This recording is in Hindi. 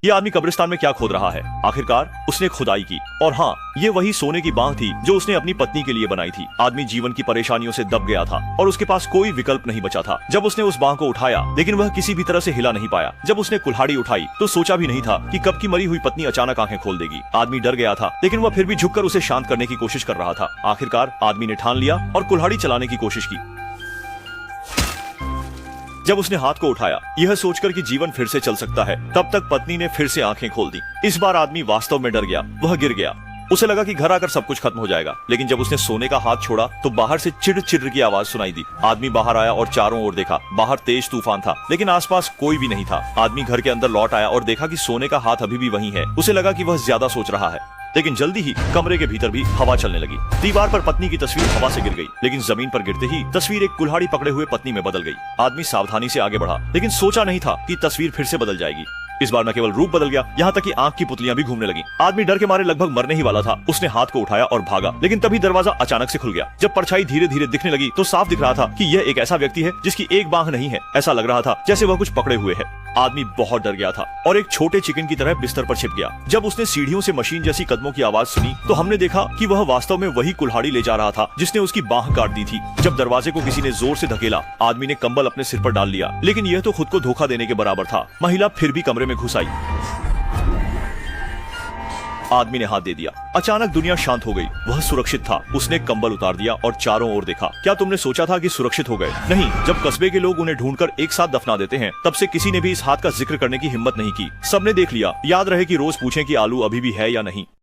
ये आदमी कब्रिस्तान में क्या खोद रहा है? आखिरकार उसने खुदाई की और हाँ, ये वही सोने की बांह थी जो उसने अपनी पत्नी के लिए बनाई थी। आदमी जीवन की परेशानियों से दब गया था और उसके पास कोई विकल्प नहीं बचा था। जब उसने उस बांह को उठाया, लेकिन वह किसी भी तरह से हिला नहीं पाया। जब उसने कुल्हाड़ी उठाई तो सोचा भी नहीं था कि कब की मरी हुई पत्नी अचानक आंखें खोल देगी। आदमी डर गया था, लेकिन वह फिर भी झुककर उसे शांत करने की कोशिश कर रहा था। आखिरकार आदमी ने ठान लिया और कुल्हाड़ी चलाने की कोशिश की। जब उसने हाथ को उठाया, यह सोचकर कि जीवन फिर से चल सकता है, तब तक पत्नी ने फिर से आंखें खोल दी। इस बार आदमी वास्तव में डर गया, वह गिर गया। उसे लगा कि घर आकर सब कुछ खत्म हो जाएगा, लेकिन जब उसने सोने का हाथ छोड़ा तो बाहर से चिड़ चिड़ की आवाज सुनाई दी। आदमी बाहर आया और चारों ओर देखा। बाहर तेज तूफान था, लेकिन आसपास कोई भी नहीं था। आदमी घर के अंदर लौट आया और देखा कि सोने का हाथ अभी भी वहीं है। उसे लगा कि वह ज्यादा सोच रहा है, लेकिन जल्दी ही कमरे के भीतर भी हवा चलने लगी। दीवार पर पत्नी की तस्वीर हवा से गिर गई, लेकिन जमीन पर गिरते ही तस्वीर एक कुल्हाड़ी पकड़े हुए पत्नी में बदल गई। आदमी सावधानी से आगे बढ़ा, लेकिन सोचा नहीं था कि तस्वीर फिर से बदल जाएगी। इस बार न केवल रूप बदल गया, यहाँ तक कि आंख की पुतलियां भी घूमने लगी। आदमी डर के मारे लगभग मरने ही वाला था। उसने हाथ को उठाया और भागा, लेकिन तभी दरवाजा अचानक से खुल गया। जब परछाई धीरे धीरे दिखने लगी तो साफ दिख रहा था कि यह एक ऐसा व्यक्ति है जिसकी एक बांह नहीं है। ऐसा लग रहा था जैसे वह कुछ पकड़े हुए है। आदमी बहुत डर गया था और एक छोटे चिकन की तरह बिस्तर पर छिप गया। जब उसने सीढ़ियों से मशीन जैसी कदमों की आवाज सुनी तो हमने देखा कि वह वास्तव में वही कुल्हाड़ी ले जा रहा था जिसने उसकी बांह काट दी थी। जब दरवाजे को किसी ने जोर से धकेला, आदमी ने कंबल अपने सिर पर डाल लिया, लेकिन यह तो खुद को धोखा देने के बराबर था। महिला फिर भी कमरे में घुस आई। आदमी ने हाथ दे दिया। अचानक दुनिया शांत हो गई। वह सुरक्षित था। उसने कंबल उतार दिया और चारों ओर देखा। क्या तुमने सोचा था कि सुरक्षित हो गए? नहीं, जब कस्बे के लोग उन्हें ढूंढकर एक साथ दफना देते हैं, तब से किसी ने भी इस हाथ का जिक्र करने की हिम्मत नहीं की। सबने देख लिया। याद रहे कि रोज पूछें कि आलू अभी भी है या नहीं।